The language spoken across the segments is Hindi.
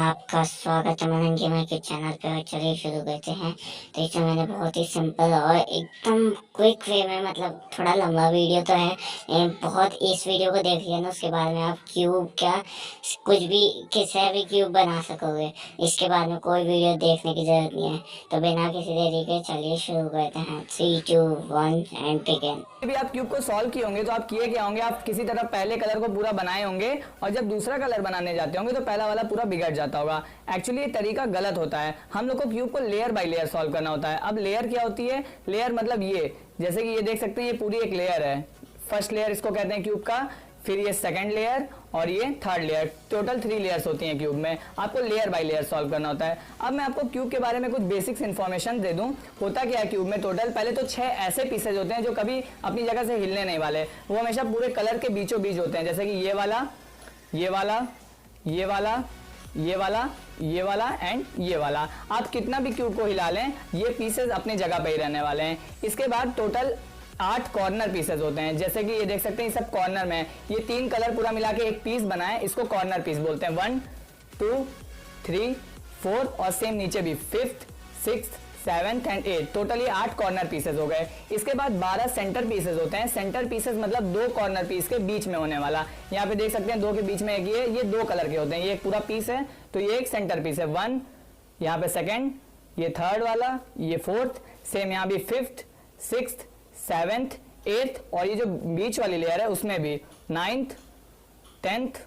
आपका स्वागत है मनन गेमर के चैनल पे। और चलिए शुरू करते हैं। तो इसमें मैंने बहुत ही सिंपल और एकदम क्विक वे में, मतलब थोड़ा लंबा वीडियो तो है लेकिन बहुत, इस वीडियो को देख लिया ना उसके बाद में आप क्यूब क्या कुछ भी किसी भी क्यूब बना सकोगे। इसके बाद में कोई वीडियो देखने की जरूरत नहीं है। तो बिना किसी देरी के चलिए शुरू करते हैं। 3, 2, 1 एंड बिगिन। भी आप क्यूब को सॉल्व किए होंगे तो आप किए क्या होंगे, आप किसी तरह पहले कलर को पूरा बनाए होंगे और जब दूसरा कलर बनाने जाते होंगे तो पहला वाला पूरा बिगड़ जाता होगा। एक्चुअली ये तरीका गलत होता है। हम लोग को क्यूब को लेयर बाय लेयर सॉल्व करना होता है। अब लेयर क्या होती है? लेयर मतलब ये, जैसे कि ये देख सकते हैं, ये पूरी एक लेयर है। फर्स्ट लेयर इसको कहते हैं क्यूब का, फिर ये सेकंड लेयर और ये थर्ड लेयर। टोटल 3 लेयर्स होती हैं क्यूब में। आपको लेयर बाय लेयर सॉल्व करना होता है। अब मैं आपको क्यूब के बारे में कुछ बेसिक्स इन्फॉर्मेशन दे दूं। होता क्या है क्यूब में? टोटल पहले तो 6 ऐसे पीसेज होते हैं जो कभी अपनी जगह से हिलने नहीं वाले। वो हमेशा पूरे कलर के बीचों बीच होते हैं, जैसे कि ये वाला, ये वाला, ये वाला, ये वाला, ये वाला एंड ये वाला। आप कितना भी क्यूब को हिला लें, ये पीसेज अपनी जगह पे ही रहने वाले हैं। इसके बाद टोटल 8 कॉर्नर पीसेज होते हैं, जैसे कि ये देख सकते हैं, सब कॉर्नर में ये 3 कलर पूरा मिला के एक पीस बनाए, इसको कॉर्नर पीस बोलते हैं। 1, 2, 3, 4 और सेम नीचे भी 5th, 6th, 7th and 8th। Totally 8 corner pieces हो गए। इसके बाद 12 सेंटर पीसेज होते हैं। सेंटर पीसेज मतलब 2 कॉर्नर पीस के बीच में होने वाला। यहाँ पे देख सकते हैं 2 के बीच में एक ये 2 कलर के होते हैं। ये एक पूरा पीस है तो ये एक सेंटर पीस है। 1 यहाँ पे, सेकेंड ये थर्ड वाला, ये 4th, सेम यहाँ भी 5th, 6th, 7th, 8th और ये जो बीच वाली लेयर है उसमें भी 9th, 10th,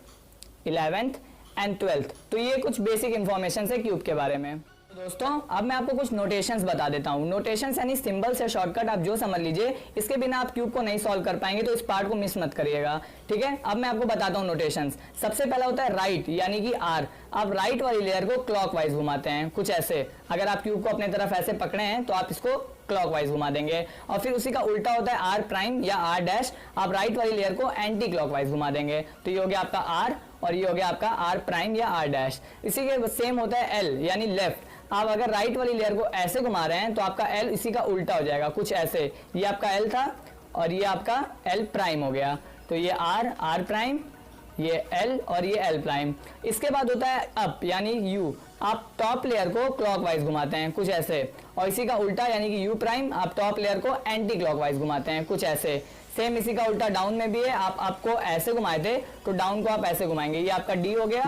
11th and 12th। तो ये कुछ बेसिक इंफॉर्मेशन है क्यूब के बारे में। तो दोस्तों अब मैं आपको कुछ नोटेशंस बता देता हूँ। नोटेशंस यानी सिंबल्स या शॉर्टकट, आप जो समझ लीजिए। इसके बिना आप क्यूब को नहीं सॉल्व कर पाएंगे, तो इस पार्ट को मिस मत करिएगा, ठीक है। अब मैं आपको बताता हूँ नोटेशंस। सबसे पहला होता है राइट, यानी कि आर। आप राइट वाली लेयर को क्लॉकवाइज घुमाते हैं, कुछ ऐसे। अगर आप क्यूब को अपने तरफ ऐसे पकड़े हैं तो आप इसको क्लॉकवाइज घुमा देंगे। और फिर उसी का उल्टा होता है आर प्राइम या आर डैश। आप राइट वाली लेयर को एंटी क्लॉकवाइज घुमा देंगे, तो ये हो गया आपका आर और ये हो गया आपका आर प्राइम या आर डैश। इसी के सेम होता है एल, यानी लेफ्ट। आप अगर राइट वाली लेयर को ऐसे घुमा रहे हैं तो आपका एल इसी का उल्टा हो जाएगा, कुछ ऐसे। ये आपका एल था और ये आपका एल प्राइम हो गया, तो ये आर, आर प्राइम, ये एल और ये एल प्राइम। इसके बाद होता है अप, यानी यू। आप टॉप लेयर को क्लॉकवाइज घुमाते हैं, कुछ ऐसे। और इसी का उल्टा यानी कि यू प्राइम, आप टॉप लेयर को एंटी क्लॉकवाइज घुमाते हैं, कुछ ऐसे। सेम इसी का उल्टा डाउन में भी है। आप आपको ऐसे घुमाए थे तो डाउन को आप ऐसे घुमाएंगे। ये आपका डी हो गया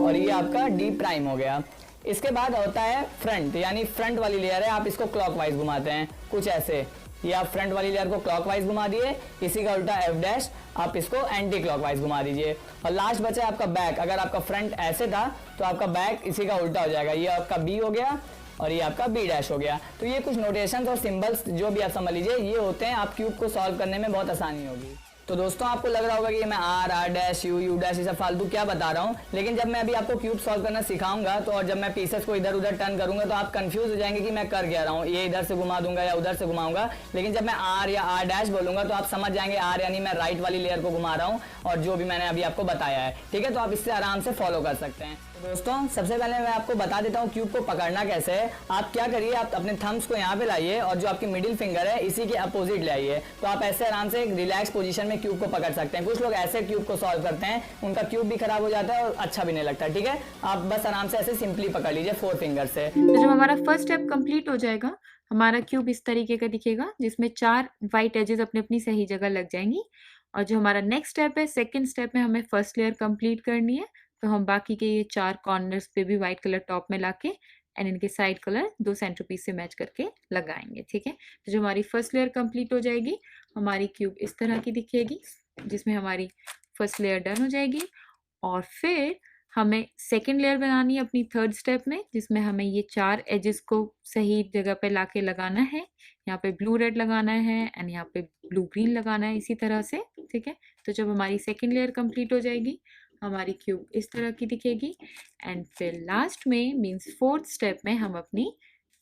और ये आपका डी प्राइम हो गया। इसके बाद होता है फ्रंट, यानी फ्रंट वाली लेयर है, आप इसको क्लॉकवाइज घुमाते हैं, कुछ ऐसे। ये आप फ्रंट वाली लेयर को क्लॉकवाइज घुमा दिए। इसी का उल्टा एफ डैश, आप इसको एंटी क्लॉकवाइज घुमा दीजिए। और लास्ट बचा आपका बैक। अगर आपका फ्रंट ऐसे था तो आपका बैक इसी का उल्टा हो जाएगा। ये आपका बी हो गया और ये आपका बी डैश हो गया। तो ये कुछ नोटेशंस और सिंबल्स जो भी आप समझ लीजिए, ये होते हैं। आप क्यूब को सॉल्व करने में बहुत आसानी होगी। तो दोस्तों आपको लग रहा होगा कि मैं R, R dash, U, U dash, ये सब फालतू क्या बता रहा हूँ, लेकिन जब मैं अभी आपको क्यूब सॉल्व करना सिखाऊंगा तो, और जब मैं पीसेस को इधर उधर टर्न करूंगा तो आप कंफ्यूज हो जाएंगे कि मैं कर क्या रहा हूँ। ये इधर से घुमा दूंगा या उधर से घुमाऊंगा, लेकिन जब मैं आर या आर डैश बोलूंगा तो आप समझ जाएंगे आर यानी मैं राइट वाली लेयर को घुमा रहा हूँ, और जो भी मैंने अभी आपको बताया है, ठीक है। तो आप इससे आराम से फॉलो कर सकते हैं। दोस्तों सबसे पहले मैं आपको बता देता हूँ क्यूब को पकड़ना कैसे है। आप क्या करिए, आप अपने थम्स को यहाँ पे लाइए और जो आपकी मिडिल फिंगर है इसी के अपोजिट ले आइए, तो आप ऐसे आराम से एक रिलैक्स पोजीशन में क्यूब को पकड़ सकते हैं। कुछ लोग ऐसे क्यूब को सॉल्व करते हैं, उनका क्यूब भी खराब हो जाता है और अच्छा भी नहीं लगता, ठीक है। आप बस आराम से ऐसे सिंपली पकड़ लीजिए 4 फिंगर से। तो जब हमारा फर्स्ट स्टेप कंप्लीट हो जाएगा, हमारा क्यूब इस तरीके का दिखेगा, जिसमें 4 व्हाइट एजेस अपनी-अपनी सही जगह लग जाएँगी। और जो हमारा नेक्स्ट स्टेप है, सेकंड स्टेप में हमें फर्स्ट लेयर कंप्लीट करनी है, तो हम बाकी के ये 4 कॉर्नर्स पे भी व्हाइट कलर टॉप में लाके एंड इनके साइड कलर 2 सेंटर पीस से मैच करके लगाएँगे, ठीक है? तो जो हमारी फर्स्ट लेयर कंप्लीट हो जाएगी, हमारी क्यूब इस तरह की दिखेगी, जिसमें हमारी फर्स्ट लेयर डन हो जाएगी। और फिर हमें सेकंड लेयर बनानी है अपनी थर्ड स्टेप में, जिसमें हमें ये 4 एजेस को सही जगह पे लाके लगाना है। यहाँ पे ब्लू रेड लगाना है एंड यहाँ पे ब्लू ग्रीन लगाना है, इसी तरह से, ठीक है। तो जब हमारी सेकंड लेयर कंप्लीट हो जाएगी, हमारी क्यूब इस तरह की दिखेगी। एंड फिर लास्ट में मीन्स फोर्थ स्टेप में हम अपनी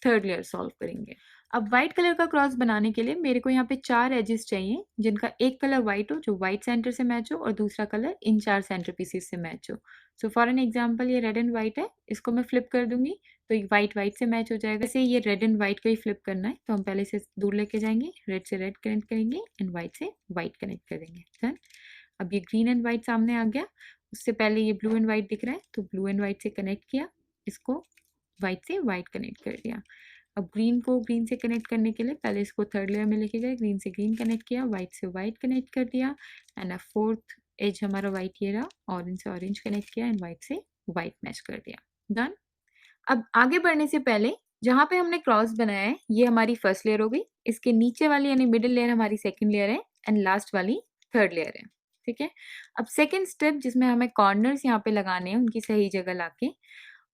थर्ड लेयर सॉल्व करेंगे। अब व्हाइट कलर का क्रॉस बनाने के लिए मेरे को यहाँ पे 4 एजेस चाहिए, जिनका एक कलर व्हाइट हो, जो व्हाइट सेंटर से मैच हो, और दूसरा कलर इन 4 सेंटर पीसेस से मैच हो। सो फॉर एन एग्जांपल ये रेड एंड व्हाइट है, इसको मैं फ्लिप कर दूंगी तो ये व्हाइट व्हाइट से मैच हो जाएगा। वैसे ये रेड एंड व्हाइट का ही फ्लिप करना है, तो हम पहले से दूर लेके जाएंगे, रेड से रेड कनेक्ट करेंगे एंड व्हाइट से व्हाइट कनेक्ट करेंगे। डन। अब ये ग्रीन एंड व्हाइट सामने आ गया, उससे पहले ये ब्लू एंड व्हाइट दिख रहा है, तो ब्लू एंड व्हाइट से कनेक्ट किया, इसको वाइट से वाइट कनेक्ट कर दिया। अब ग्रीन को ग्रीन से कनेक्ट करने के लिए पहले इसको थर्ड लेयर में लेके गए, ग्रीन से ग्रीन कनेक्ट किया, वाइट से वाइट कनेक्ट कर दिया एंड अब फोर्थ एज हमारा वाइट ये रहा, ऑरेंज से ऑरेंज कनेक्ट किया एंड वाइट से वाइट मैच कर दिया। डन। अब आगे बढ़ने से पहले जहाँ पे हमने क्रॉस बनाया है ये हमारी फर्स्ट लेयर हो गई, इसके नीचे वाली यानी मिडिल लेयर हमारी सेकंड लेयर है एंड लास्ट वाली थर्ड लेयर है। ठीक है। अब सेकंड स्टेप जिसमें हमें कॉर्नर्स यहाँ पे लगाने हैं उनकी सही जगह लाके,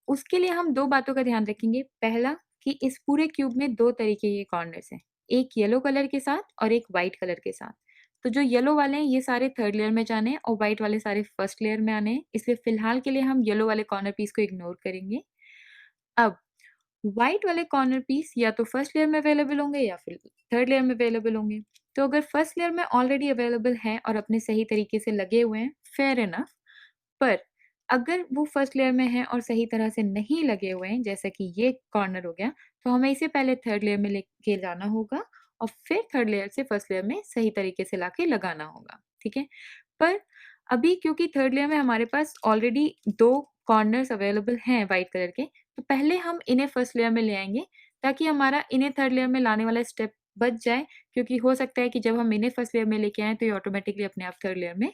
उसके लिए हम दो बातों का ध्यान रखेंगे। पहला कि इस पूरे क्यूब में दो तरीके के कॉर्नर्स हैं, एक येलो कलर के साथ और एक वाइट कलर के साथ। तो जो येलो वाले हैं ये सारे थर्ड लेयर में जाने हैं और वाइट वाले सारे फर्स्ट लेयर में आने हैं, इसलिए फिलहाल के लिए हम येलो वाले कॉर्नर पीस को इग्नोर करेंगे। अब व्हाइट वाले कॉर्नर पीस या तो फर्स्ट लेयर में अवेलेबल होंगे या फिर थर्ड लेयर में अवेलेबल होंगे। तो अगर फर्स्ट लेयर में ऑलरेडी अवेलेबल हैं और अपने सही तरीके से लगे हुए हैं, फेयर इनफ। पर अगर वो फर्स्ट लेयर में है और सही तरह से नहीं लगे हुए हैं, जैसा कि ये कॉर्नर हो गया, तो हमें इसे पहले थर्ड लेयर में लेके जाना होगा और फिर थर्ड लेयर से फर्स्ट लेयर में सही तरीके से लाके लगाना होगा। ठीक है। पर अभी क्योंकि थर्ड लेयर में हमारे पास ऑलरेडी दो कॉर्नर्स अवेलेबल हैं वाइट कलर के, तो पहले हम इन्हें फर्स्ट लेयर में ले आएंगे ताकि हमारा इन्हें थर्ड लेयर में लाने वाला स्टेप बच जाए, क्योंकि हो सकता है कि जब हम इन्हें फर्स्ट लेयर में लेके आएँ तो ये ऑटोमेटिकली अपने आप थर्ड लेयर में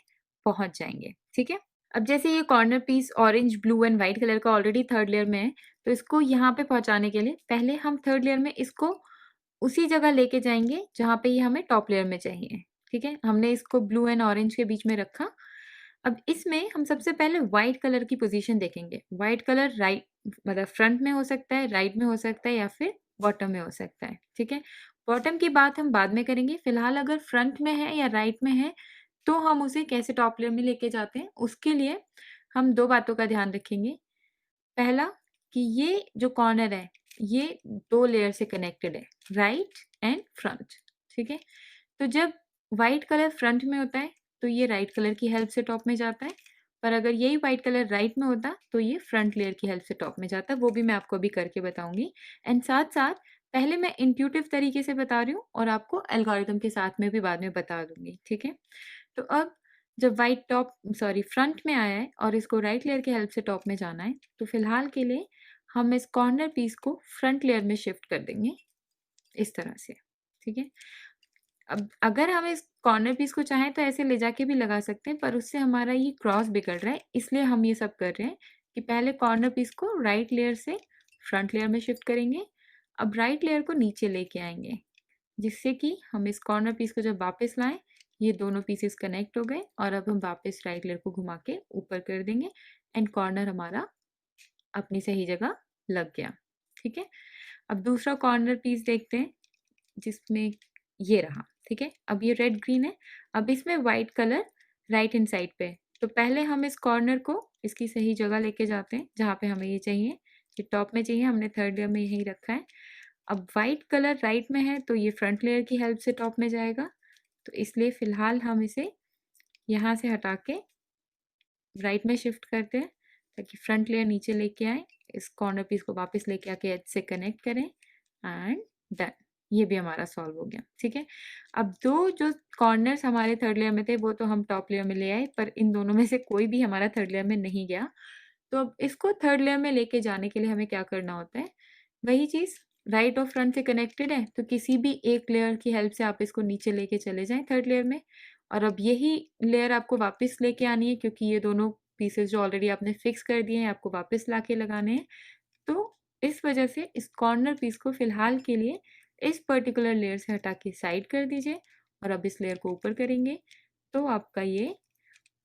पहुँच जाएँगे। ठीक है? अब जैसे ये corner piece orange, blue and white colour का ऑलरेडी थर्ड लेयर में है, तो इसको यहाँ पे पहुँचाने के लिए पहले हम थर्ड लेयर में इसको उसी जगह लेके जाएँगे जहाँ पे ये हमें टॉप लेयर में चाहिए। ठीक है? हमने इसको ब्लू एंड ऑरेंज के बीच में रखा। अब इसमें हम सबसे पहले व्हाइट कलर की पोज़ीशन देखेंगे। व्हाइट कलर राइट मतलब फ्रंट में हो सकता है, राइट में हो सकता है या फिर बॉटम में हो सकता है। ठीक है? बॉटम की बात हम बाद में करेंगे। फिलहाल अगर फ्रंट में है या राइट में है, तो हम उसे कैसे टॉप लेयर में लेके जाते हैं, उसके लिए हम 2 बातों का ध्यान रखेंगे। पहला कि ये जो कॉर्नर है, ये 2 लेयर से कनेक्टेड है, राइट एंड फ्रंट। ठीक है? तो जब व्हाइट कलर फ्रंट में होता है, तो ये राइट कलर की हेल्प से टॉप में जाता है, पर अगर यही व्हाइट कलर राइट में होता, तो ये फ्रंट लेयर की हेल्प से टॉप में जाता। वो भी मैं आपको अभी करके बताऊँगी एंड साथ-साथ पहले मैं इंट्यूटिव तरीके से बता रही हूँ और आपको एल्गोरिथम के साथ में भी बाद में बता दूँगी। ठीक है? तो अब जब व्हाइट टॉप सॉरी फ्रंट में आया है और इसको राइट लेयर की हेल्प से टॉप में जाना है, तो फिलहाल के लिए हम इस कॉर्नर पीस को फ्रंट लेयर में शिफ्ट कर देंगे, इस तरह से। ठीक है? अब अगर हम इस कॉर्नर पीस को चाहें तो ऐसे ले जाके भी लगा सकते हैं, पर उससे हमारा ये क्रॉस बिगड़ रहा है, इसलिए हम ये सब कर रहे हैं कि पहले कॉर्नर पीस को राइट लेयर से फ्रंट लेयर में शिफ्ट करेंगे। अब राइट लेयर को नीचे लेके आएँगे, जिससे कि हम इस कॉर्नर पीस को जब वापस लाएँ, ये दोनों पीसेस कनेक्ट हो गए और अब हम वापस राइट लेयर को घुमा के ऊपर कर देंगे एंड कॉर्नर हमारा अपनी सही जगह लग गया। ठीक है? अब दूसरा कॉर्नर पीस देखते हैं, जिसमें ये रहा। ठीक है? अब ये रेड ग्रीन है। अब इसमें white colour right hand side पे है। तो पहले हम इस कॉर्नर को इसकी सही जगह लेके जाते हैं, जहाँ पे हमें ये चाहिए। ये टॉप में चाहिए, हमने थर्ड लेयर में यहीं रखा है। अब व्हाइट कलर राइट में है, तो ये फ्रंट लेयर की हेल्प से टॉप में जाएगा। तो इसलिए फ़िलहाल हम इसे यहाँ से हटा के राइट में शिफ्ट करते हैं, ताकि फ्रंट लेयर नीचे लेके आएँ। इस कॉर्नर पीस को वापस लेके आके एज से कनेक्ट करें एंड डन। ये भी हमारा सॉल्व हो गया। ठीक है? अब 2 जो कॉर्नर्स हमारे थर्ड लेयर में थे, वो तो हम टॉप लेयर में ले आए, पर इन दोनों में से कोई भी हमारा थर्ड लेयर में नहीं गया। तो अब इसको थर्ड लेयर में लेके जाने के लिए हमें क्या करना होता है, वही चीज़ राइट और फ्रंट से कनेक्टेड है, तो किसी भी एक लेयर की हेल्प से आप इसको नीचे लेके चले जाएँ थर्ड लेयर में और अब यही लेयर आपको वापस लेके आनी है, क्योंकि ये दोनों पीसेस जो ऑलरेडी आपने फिक्स कर दिए हैं, आपको वापस लाके लगाने हैं। तो इस वजह से इस कॉर्नर पीस को फ़िलहाल के लिए इस पर्टिकुलर लेयर से हटा के साइड कर दीजिए और अब इस लेयर को ऊपर करेंगे, तो आपका ये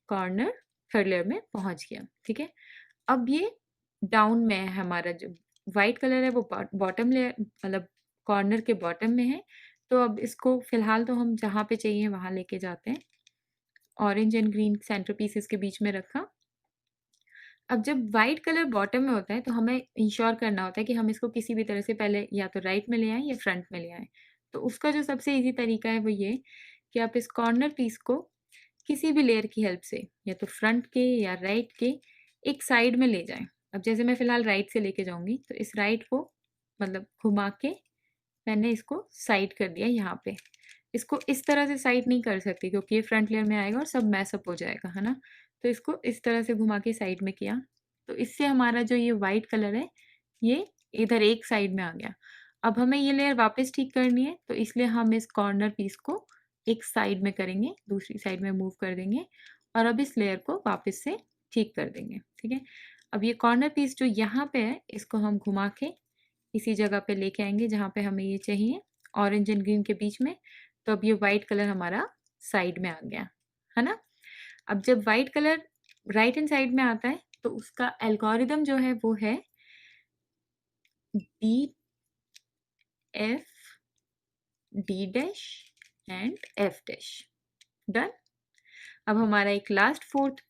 कॉर्नर थर्ड लेयर में पहुँच गया। ठीक है? अब ये डाउन में है, हमारा जो व्हाइट कलर है वो बॉटम लेयर मतलब कॉर्नर के बॉटम में है। तो अब इसको फ़िलहाल तो हम जहाँ पे चाहिए वहाँ लेके जाते हैं। Orange and green centre pieces के बीच में रखा। अब जब व्हाइट कलर बॉटम में होता है, तो हमें इंश्योर करना होता है कि हम इसको किसी भी तरह से पहले या तो राइट में ले आएँ या फ्रंट में ले आएँ। तो उसका जो सबसे ईज़ी तरीका है वो ये कि आप इस कॉर्नर पीस को किसी भी लेयर की हेल्प से या तो फ्रंट के या राइट के एक साइड में ले जाएँ। अब जैसे मैं फ़िलहाल राइट से लेके जाऊँगी, तो इस राइट को मतलब घुमा के मैंने इसको साइड कर दिया यहाँ पे। इसको इस तरह से साइड नहीं कर सकती, क्योंकि ये फ्रंट लेयर में आएगा और सब मैश अप हो जाएगा, है ना? तो इसको इस तरह से घुमा के साइड में किया तो इससे हमारा जो ये वाइट कलर है, ये इधर एक साइड में आ गया। अब हमें ये लेयर वापस ठीक करनी है, तो इसलिए हम इस कॉर्नर पीस को एक साइड में करेंगे, दूसरी साइड में मूव कर देंगे और अब इस लेयर को वापस से ठीक कर देंगे, ठीक है? अब ये कॉर्नर पीस जो यहाँ पे है, इसको हम घुमा के इसी जगह पे लेके आएँगे जहाँ पे हमें ये चाहिए, ऑरेंज एंड ग्रीन के बीच में। तो अब ये वाइट कलर हमारा साइड में आ गया, है ना? अब जब white colour right hand side में आता है, तो उसका एल्गोरिदम जो है वो है D F D dash and F dash. Done. अब हमारा एक लास्ट फोर्थ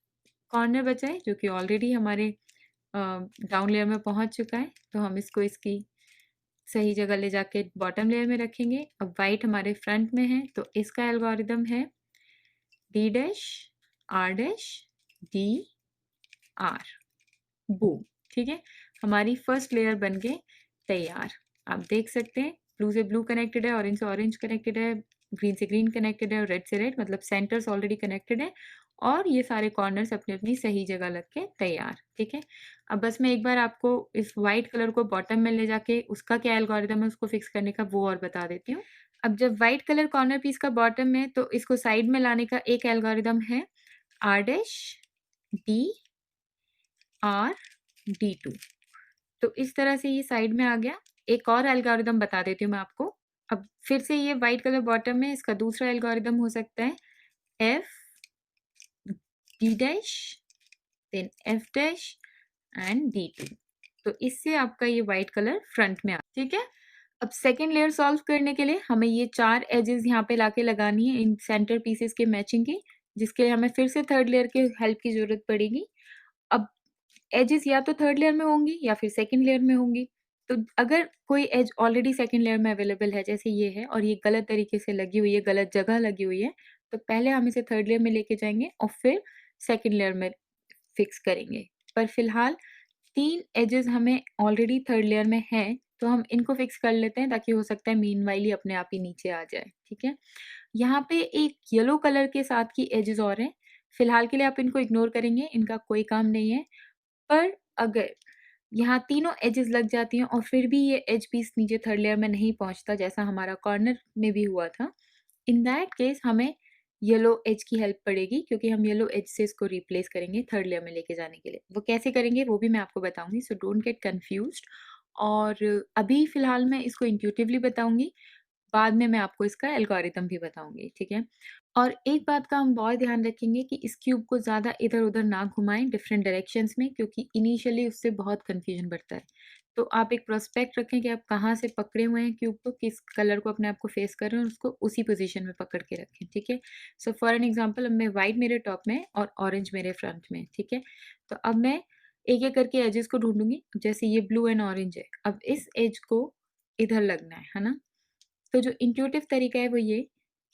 कॉर्नर बचा है जो कि ऑलरेडी हमारे डाउन लेयर में पहुंच चुका है, तो हम इसको इसकी सही जगह ले जाके बॉटम लेयर में रखेंगे। अब वाइट हमारे फ्रंट में है, तो इसका एल्गोरिदम है D dash R dash D R. Boom. ठीक है, हमारी फर्स्ट लेयर बन के तैयार। आप देख सकते हैं ब्लू से ब्लू कनेक्टेड है, ऑरेंज से ऑरेंज कनेक्टेड है, ग्रीन से ग्रीन कनेक्टेड है और रेड से रेड, मतलब सेंटर्स ऑलरेडी कनेक्टेड है और ये सारे कॉर्नर्स अपनी अपनी सही जगह लग के तैयार। ठीक है, अब बस मैं एक बार आपको इस वाइट कलर को बॉटम में ले जाके उसका क्या एल्गोरिदम है उसको फिक्स करने का वो और बता देती हूँ। अब जब वाइट कलर कॉर्नर पीस का बॉटम में, तो इसको साइड में लाने का एक एल्गोरिदम है R dash D R D two. तो इस तरह से ये साइड में आ गया। एक और एल्गोरिदम बता देती हूँ मैं आपको। अब फिर से ये वाइट कलर बॉटम में, इसका दूसरा एल्गोरिदम हो सकता है F D dash then F dash and D two. तो इससे आपका ये वाइट कलर फ्रंट में आ, ठीक है। अब सेकेंड लेयर सॉल्व करने के लिए हमें ये 4 एजेस यहाँ पे लाके लगानी है इन सेंटर पीसेस के मैचिंग की, जिसके लिए हमें फिर से थर्ड लेयर के हेल्प की जरूरत पड़ेगी। अब एजेस या तो थर्ड लेयर में होंगी या फिर सेकंड लेयर में होंगी। तो अगर कोई एज ऑलरेडी सेकंड लेयर में अवेलेबल है, जैसे ये है और ये गलत तरीके से लगी हुई है, गलत जगह लगी हुई है, तो पहले हम इसे थर्ड लेयर में लेके जाएंगे और फिर सेकंड लेयर में फिक्स करेंगे। पर फिलहाल 3 एजेस हमें ऑलरेडी थर्ड लेयर में है, तो हम इनको फिक्स कर लेते हैं ताकि हो सकता है मीनवाइल ही अपने आप ही नीचे आ जाए। ठीक है, यहाँ पे एक येलो कलर के साथ की एजेस और हैं। फिलहाल के लिए आप इनको इग्नोर करेंगे, इनका कोई काम नहीं है। पर अगर यहाँ तीनों एजेस लग जाती हैं और फिर भी ये एज पीस नीचे थर्ड लेयर में नहीं पहुँचता, जैसा हमारा कॉर्नर में भी हुआ था, इन दैट केस हमें येलो एज की हेल्प पड़ेगी, क्योंकि हम येलो एज से इसको रिप्लेस करेंगे थर्ड लेयर में लेके जाने के लिए। वो कैसे करेंगे वो भी मैं आपको बताऊंगी, सो डोंट गेट कंफ्यूज्ड। और अभी फिलहाल मैं इसको इंट्यूटिवली बताऊंगी, बाद में मैं आपको इसका एल्गोरिदम भी बताऊंगी। ठीक है, और एक बात का हम बहुत ध्यान रखेंगे कि इस क्यूब को ज़्यादा इधर-उधर ना घुमाएँ डिफरेंट डायरेक्शंस में, क्योंकि इनिशियली उससे बहुत कन्फ्यूजन बढ़ता है। तो आप एक प्रोस्पेक्ट रखें कि आप कहाँ से पकड़े हुए हैं क्यूब को, किस कलर को अपने आप को फेस कर रहे हैं और उसको उसी पोजीशन में पकड़ के रखें। ठीक है, सो फॉर एन एग्जांपल, अब मैं वाइट मेरे टॉप में है और ऑरेंज मेरे फ्रंट में है। ठीक है, तो अब मैं एक-एक करके एजेस को ढूँढूँगी। जैसे ये ब्लू एंड ऑरेंज है, अब इस एज को इधर लगना है ना? तो जो इंट्यूटिव तरीका है वो ये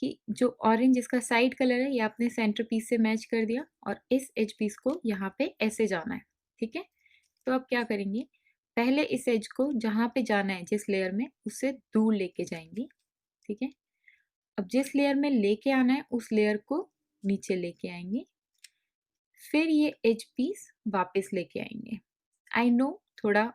कि जो ऑरेंज इसका साइड कलर है, ये आपने सेंटर पीस से मैच कर दिया और इस एज पीस को यहाँ पे ऐसे जाना है। ठीक है, तो अब क्या करेंगे, पहले इस एज को जहाँ पे जाना है जिस लेयर में, उससे दूर लेके जाएंगे। ठीक है, अब जिस लेयर में लेके आना है उस लेयर को नीचे लेके आएंगे, फिर ये एज पीस वापस लेके आएंगे। आई नो थोड़ा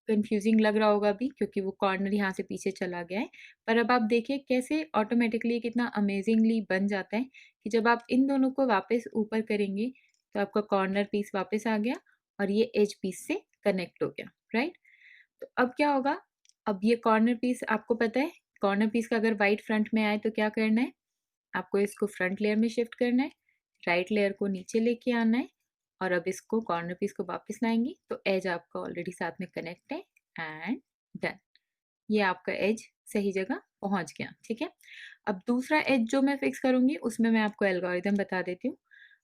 कंफ्यूजिंग लग रहा होगा अभी, क्योंकि वो कॉर्नर यहाँ से पीछे चला गया है, पर अब आप देखिए कैसे ऑटोमेटिकली कितना अमेजिंगली बन जाता है कि जब आप इन दोनों को वापस ऊपर करेंगे तो आपका कॉर्नर पीस वापस आ गया और ये एज पीस से कनेक्ट हो गया, राइट। तो अब क्या होगा, अब ये कॉर्नर पीस आपको पता है, कॉर्नर पीस का अगर वाइट फ्रंट में आए तो क्या करना है, आपको इसको फ्रंट लेयर में शिफ्ट करना है, राइट लेयर को नीचे लेके आना है और अब इसको कॉर्नर पीस को वापस लाएंगे तो एज आपका ऑलरेडी साथ में कनेक्ट है एंड डन। ये आपका एज सही जगह पहुंच गया। ठीक है, अब दूसरा एज जो मैं फिक्स करूंगी उसमें मैं आपको एल्गोरिदम बता देती हूँ।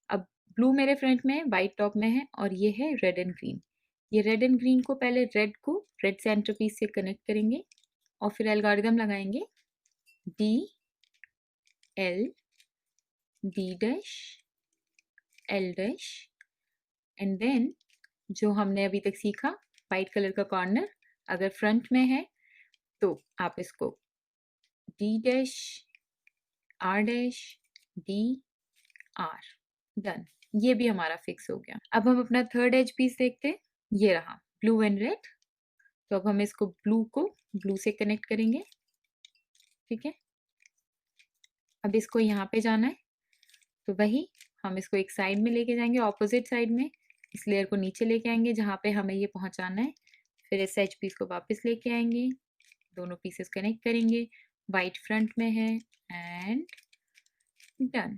अब ब्लू मेरे फ्रंट में है, वाइट टॉप में है और ये है रेड एंड ग्रीन। ये रेड एंड ग्रीन को पहले रेड को रेड सेंटर पीस से कनेक्ट करेंगे और फिर एल्गोरिदम लगाएंगे D L D dash L dash and then जो हमने अभी तक सीखा, वाइट कलर का कॉर्नर अगर फ्रंट में है तो आप इसको D dash R dash D R, done. ये भी हमारा फिक्स हो गया। अब हम अपना थर्ड एज पीस देखते हैं, ये रहा ब्लू एंड रेड। तो अब हम इसको ब्लू को ब्लू से कनेक्ट करेंगे, ठीक है। अब इसको यहाँ पे जाना है, तो वही हम इसको एक साइड में लेके जाएंगे, ऑपोजिट साइड में। इस लेयर को नीचे लेके आएंगे जहाँ पे हमें ये पहुँचाना है। फिर इस एज पीस को वापस लेके आएंगे, दोनों पीसेस कनेक्ट करेंगे, वाइट फ्रंट में है एंड डन,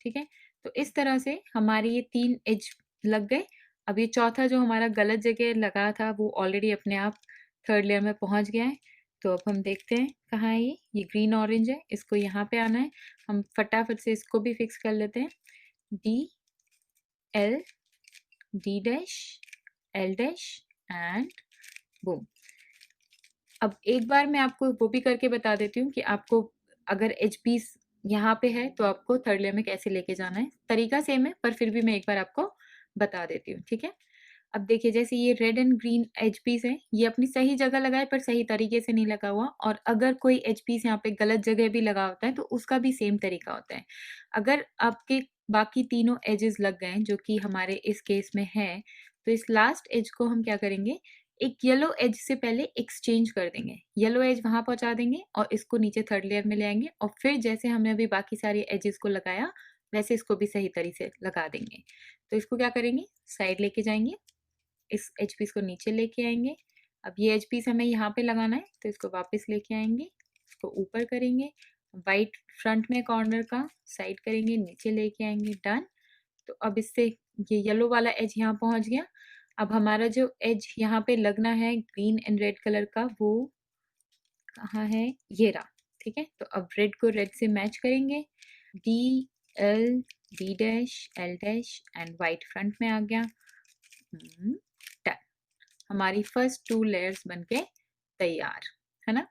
ठीक है। तो इस तरह से हमारे ये 3 एज लग गए। अब ये चौथा जो हमारा गलत जगह लगा था वो ऑलरेडी अपने आप थर्ड लेयर में पहुंच गया है। तो अब हम देखते हैं कहाँ है ये ग्रीन ऑरेंज है, इसको यहाँ पे आना है। हम फटाफट से इसको भी फिक्स कर लेते हैं, D L D dash L dash and boom. अब एक बार मैं आपको वो भी करके बता देती हूँ कि आपको अगर एच पीस यहाँ पे है तो आपको थर्ड लेयर में कैसे लेके जाना है। तरीका सेम है पर फिर भी मैं एक बार आपको बता देती हूँ, ठीक है। अब देखिए जैसे ये red and green edge piece है, ये अपनी सही जगह लगाए पर सही तरीके से नहीं लगा हुआ। और अगर कोई एच पीस यहाँ पे गलत जगह भी लगा होता है तो उसका भी सेम तरीका होता है। अगर आपके बाकी तीनों एजेस लग गए जो कि हमारे इस केस में है, तो इस लास्ट एज को हम क्या करेंगे, एक येलो एज से पहले एक्सचेंज कर देंगे। येलो एज वहाँ पहुँचा देंगे और इसको नीचे थर्ड लेयर में ले आएँगे और फिर जैसे हमने अभी बाकी सारे एजेस को लगाया, वैसे इसको भी सही तरीके से लगा देंगे। तो इसको क्या करेंगे, साइड लेके जाएँगे, इस एच पीस को नीचे लेके आएँगे। अब ये एच पीस हमें यहाँ पे लगाना है, तो इसको वापस लेके आएँगे, इसको ऊपर करेंगे, व्हाइट फ्रंट में कॉर्नर का साइड करेंगे, नीचे लेके आएँगे, डन। तो अब इससे ये येलो वाला एज यहाँ पहुँच गया। अब हमारा जो एज यहाँ पे लगना है ग्रीन एंड रेड कलर का, वो कहाँ है, ये रहा, ठीक है। तो अब रेड को रेड से मैच करेंगे, D L D dash L dash and white front में आ गया, डन। हमारी फर्स्ट 2 लेयर्स बनके तैयार है ना।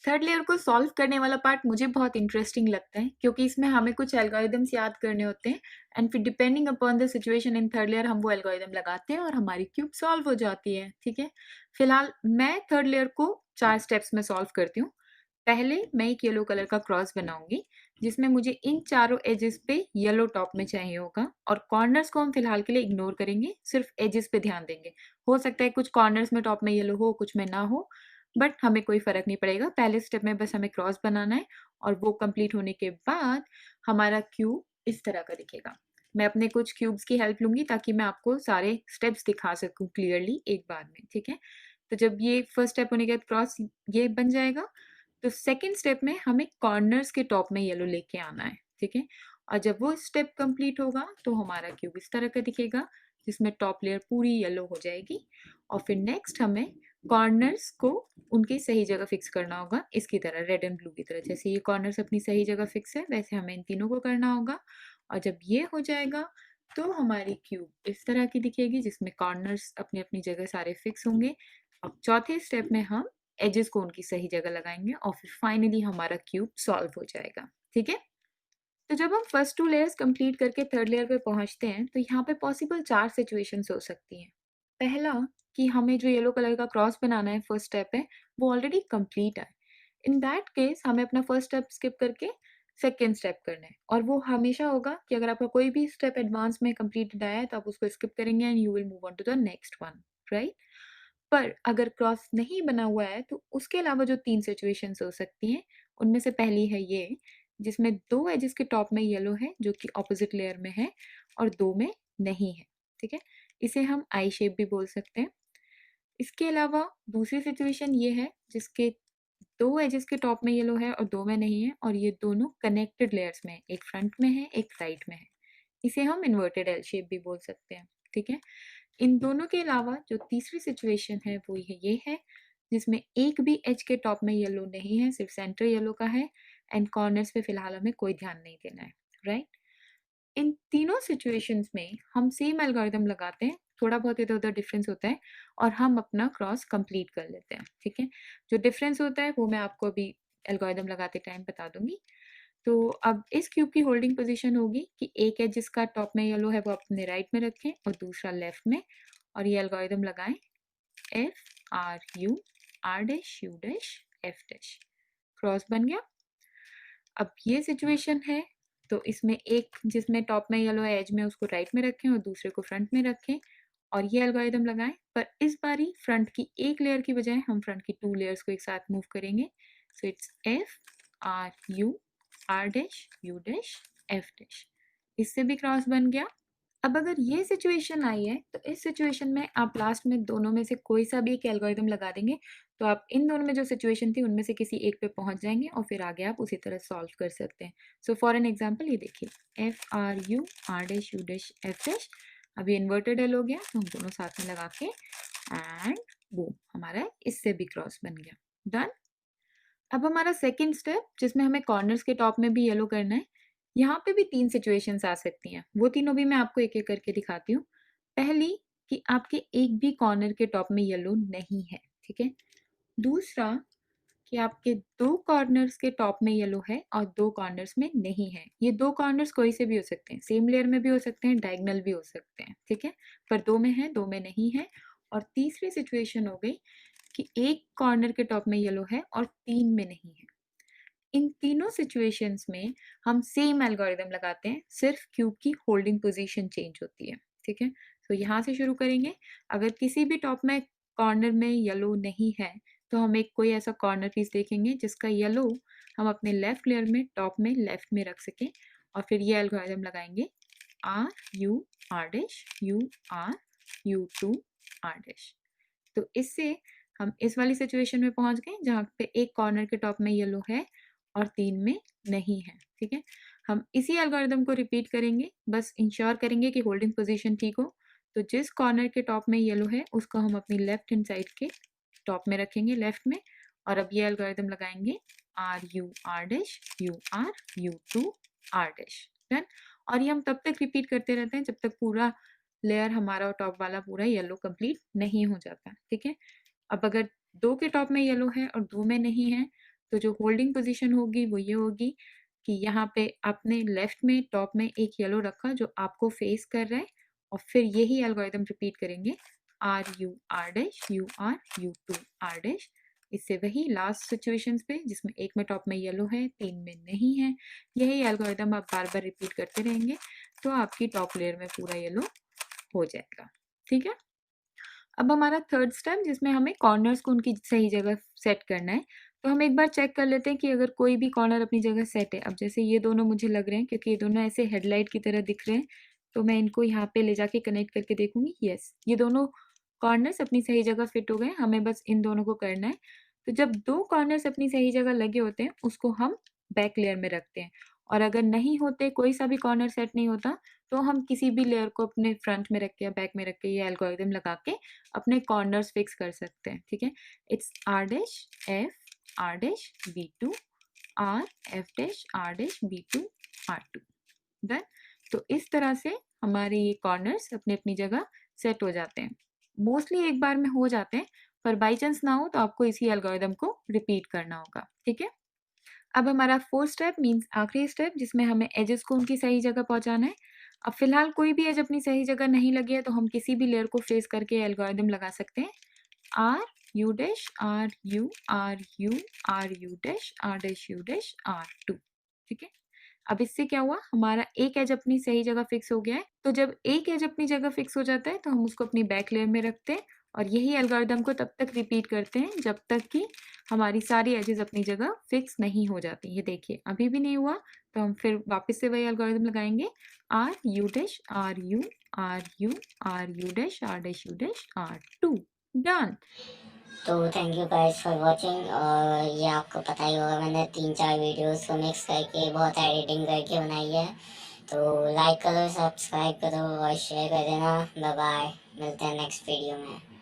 थर्ड लेयर को सॉल्व करने वाला पार्ट मुझे बहुत इंटरेस्टिंग लगता है क्योंकि इसमें हमें कुछ एल्गोरिदम्स याद करने होते हैं एंड फिर depending upon the situation in third layer हम वो एल्गोरिदम लगाते हैं और हमारी क्यूब सॉल्व हो जाती है, ठीक है। फिलहाल मैं थर्ड लेयर को 4 स्टेप्स में सॉल्व करती हूँ। पहले मैं एक येलो कलर का क्रॉस बनाऊंगी जिसमें मुझे इन चारों एजेस पे येलो टॉप में चाहिए होगा और कॉर्नर्स को हम फिलहाल के लिए इग्नोर करेंगे, सिर्फ एजेस पे ध्यान देंगे। हो सकता है कुछ कॉर्नर्स में टॉप में येलो हो, कुछ में ना हो, बट हमें कोई फ़र्क नहीं पड़ेगा। पहले स्टेप में बस हमें क्रॉस बनाना है और वो कंप्लीट होने के बाद हमारा क्यूब इस तरह का दिखेगा। मैं अपने कुछ क्यूब्स की हेल्प लूँगी ताकि मैं आपको सारे स्टेप्स दिखा सकूँ क्लियरली एक बार में, ठीक है? तो जब ये फर्स्ट स्टेप होने के बाद क्रॉस ये बन जाएगा, तो सेकंड स्टेप में हमें कॉर्नर्स के टॉप में येलो लेके आना है, ठीक है? और जब वो स्टेप कंप्लीट होगा तो हमारा क्यूब इस तरह का दिखेगा जिसमें टॉप लेयर पूरी येलो हो जाएगी। और फिर नेक्स्ट हमें कॉर्नर्स को उनकी सही जगह फिक्स करना होगा, इसकी तरह रेड एंड ब्लू की तरह। जैसे ये कॉर्नर्स अपनी सही जगह फिक्स है वैसे हमें इन तीनों को करना होगा। और जब ये हो जाएगा तो हमारी क्यूब इस तरह की दिखेगी जिसमें कॉर्नर्स अपनी अपनी जगह सारे फिक्स होंगे। अब चौथे स्टेप में हम एजेस को उनकी सही जगह लगाएंगे और फिर फाइनली हमारा क्यूब सॉल्व हो जाएगा, ठीक है। तो जब हम फर्स्ट 2 लेयर्स कंप्लीट करके थर्ड लेयर पे पहुंचते हैं तो यहाँ पे पॉसिबल 4 सिचुएशंस हो सकती हैं। पहला कि हमें जो येलो कलर का क्रॉस बनाना है फर्स्ट स्टेप है वो ऑलरेडी कंप्लीट है। इन दैट केस हमें अपना फर्स्ट स्टेप स्किप करके सेकेंड स्टेप करना है और वो हमेशा होगा कि अगर आपका कोई भी स्टेप एडवांस में कंप्लीटेड आया है तो आप उसको स्किप करेंगे and you will move on to the next one, right. पर अगर क्रॉस नहीं बना हुआ है तो उसके अलावा जो 3 सिचुएशंस हो सकती हैं उनमें से पहली है ये जिसमें 2 एजेस के टॉप में येलो है जो कि ऑपोजिट लेयर में है और 2 में नहीं है, ठीक है। इसे हम आई शेप भी बोल सकते हैं। इसके अलावा दूसरी सिचुएशन ये है जिसके 2 एजेस के टॉप में येलो है और 2 में नहीं है और ये दोनों कनेक्टेड लेयर्स में है, एक फ्रंट में है, एक साइड में है। इसे हम इन्वर्टेड एल शेप भी बोल सकते हैं, ठीक है। इन दोनों के अलावा जो तीसरी सिचुएशन है वो ये है जिसमें एक भी एज के टॉप में येलो नहीं है, सिर्फ सेंटर येलो का है एंड कॉर्नर्स पे फिलहाल हमें कोई ध्यान नहीं देना है, राइट। इन तीनों सिचुएशंस में हम सेम एल्गोरिदम लगाते हैं, थोड़ा बहुत इधर उधर डिफरेंस होता है और हम अपना क्रॉस कंप्लीट कर लेते हैं, ठीक है। जो डिफरेंस होता है वो मैं आपको अभी एल्गोरिदम लगाते टाइम बता दूंगी। तो अब इस क्यूब की होल्डिंग पोजीशन होगी कि एक है जिसका टॉप में येलो है वो अपने राइट में रखें और दूसरा लेफ्ट में और ये एल्गोरिदम लगाएं, F R U R dash U dash F dash, cross बन गया। अब ये सिचुएशन है तो इसमें एक जिसमें टॉप में येलो है एज में उसको राइट में रखें और दूसरे को फ्रंट में रखें और ये एल्गोरिदम लगाएं। पर इस बारी फ्रंट की एक लेयर की बजाय हम फ्रंट की 2 लेयर्स को एक साथ मूव करेंगे। So it's F R U R dash U dash F dash. इससे भी क्रॉस बन गया। अब अगर ये सिचुएशन आई है तो इस सिचुएशन में आप लास्ट में दोनों में से कोई सा भी एक एल्गोरिदम लगा देंगे तो आप इन दोनों में जो सिचुएशन थी उनमें से किसी एक पे पहुंच जाएंगे और फिर आगे आप उसी तरह सॉल्व कर सकते हैं। सो फॉर एन एग्जांपल ये देखिए F R U R dash U dash F dash. अभी इन्वर्टेड एल हो गया तो हम दोनों साथ में लगा के एंड बूम हमारा इससे भी क्रॉस बन गया। डन। अब हमारा सेकेंड स्टेप जिसमें हमें कॉर्नर्स के टॉप में भी येलो करना है। यहाँ पे भी 3 सिचुएशंस आ सकती हैं, वो तीनों भी मैं आपको एक-एक करके दिखाती हूँ। पहली कि आपके एक भी कॉर्नर के टॉप में येलो नहीं है, ठीक है? दूसरा कि आपके 2 कॉर्नर्स के टॉप में येलो है और 2 कॉर्नर्स में नहीं है। ये 2 कॉर्नर्स कोई से भी हो सकते हैं, सेम लेयर में भी हो सकते हैं, डायगोनल भी हो सकते हैं, ठीक है? पर 2 में है, 2 में नहीं है। और तीसरी सिचुएशन हो गई कि एक कॉर्नर के टॉप में येलो है और 3 में नहीं है। इन तीनों सिचुएशंस में हम सेम एल्गोरिदम लगाते हैं, सिर्फ क्यूब की होल्डिंग पोजीशन चेंज होती है, ठीक है? तो यहाँ से शुरू करेंगे। अगर किसी भी टॉप में कॉर्नर में येलो नहीं है तो हम एक कोई ऐसा कॉर्नर पीस देखेंगे जिसका येलो हम अपने लेफ्ट लेयर में टॉप में लेफ्ट में रख सकें और फिर ये एल्गोरिदम लगाएंगे R U R dash U R U two R dash. तो इससे हम इस वाली सिचुएशन में पहुंच गए जहाँ पे एक कॉर्नर के टॉप में येलो है और 3 में नहीं है, ठीक है? हम इसी एल्गोरिदम को रिपीट करेंगे, बस इंश्योर करेंगे कि होल्डिंग पोजीशन ठीक हो। तो जिस कॉर्नर के टॉप में येलो है उसको हम अपनी लेफ्ट हैंड साइड के टॉप में रखेंगे लेफ्ट में और अब ये एल्गोरिदम लगाएंगे R U R dash U R U two R dash. Done. और ये हम तब तक रिपीट करते रहते हैं जब तक पूरा लेयर हमारा टॉप वाला पूरा येलो कंप्लीट नहीं हो जाता, ठीक है? अब अगर 2 के टॉप में येलो है और 2 में नहीं है तो जो होल्डिंग पोजीशन होगी वो ये होगी कि यहाँ पे आपने लेफ्ट में टॉप में एक येलो रखा जो आपको फेस कर रहा है और फिर यही एल्गोरिदम रिपीट करेंगे R U R dash U R U two R dash. इससे वही लास्ट सिचुएशंस पे जिसमें एक में टॉप में येलो है 3 में नहीं है, यही एल्गोरिदम आप बार बार रिपीट करते रहेंगे तो आपकी टॉप लेयर में पूरा येलो हो जाएगा, ठीक है? अब हमारा थर्ड स्टेप जिसमें हमें कॉर्नर्स को उनकी सही जगह सेट करना है। तो हम एक बार चेक कर लेते हैं कि अगर कोई भी कॉर्नर अपनी जगह सेट है। अब जैसे ये दोनों मुझे लग रहे हैं क्योंकि ये दोनों ऐसे हेडलाइट की तरह दिख रहे हैं, तो मैं इनको यहाँ पे ले जाके कनेक्ट करके देखूँगी। येस, ये दोनों कॉर्नर्स अपनी सही जगह फिट हो गए, हमें बस इन दोनों को करना है। तो जब 2 कॉर्नर्स अपनी सही जगह लगे होते हैं, उसको हम बैक लेयर में रखते हैं और अगर नहीं होते, कोई सा भी कॉर्नर सेट नहीं होता, तो हम किसी भी लेयर को अपने फ्रंट में रख के या बैक में रख के ये एल्गोरिदम लगा के अपने कॉर्नर्स फिक्स कर सकते हैं, ठीक है? It's R dash F R dash B two R F dash R dash B two R two. Done. तो इस तरह से हमारे ये कॉर्नर्स अपनी अपनी जगह सेट हो जाते हैं। मोस्टली एक बार में हो जाते हैं पर बाई चांस ना हो तो आपको इसी एल्गोरिदम को रिपीट करना होगा, ठीक है? अब हमारा फोर्थ स्टेप मीन्स आखिरी स्टेप जिसमें हमें एजेस को उनकी सही जगह पहुंचाना है। अब फिलहाल कोई भी एज अपनी सही जगह नहीं लगी है तो हम किसी भी लेयर को फेस करके एल्गोरिदम लगा सकते हैं R U dash R U R U R U dash R dash U dash R two, ठीक है? अब इससे क्या हुआ, हमारा एक एज अपनी सही जगह फिक्स हो गया है। तो जब एक एज अपनी जगह फिक्स हो जाता है तो हम उसको अपनी बैक लेयर में रखते हैं और यही एल्गोरिदम को तब तक रिपीट करते हैं जब तक कि हमारी सारी एजेस अपनी जगह फिक्स नहीं हो जाती। ये देखिए अभी भी नहीं हुआ तो हम फिर वापस से वही एल्गोरिदम लगाएंगे R U dash R U R U R U dash R dash U dash R two. Done. तो thank you guys for watching. और ये आपको पता ही होगा मैंने 3-4 वीडियोस को मिक्स करके बहुत एडिटिंग करके बनाई है। तो लाइक करो, सब्सक्राइब करो और शेयर कर देना। बाय बाय, मिलते हैं नेक्स्ट वीडियो में।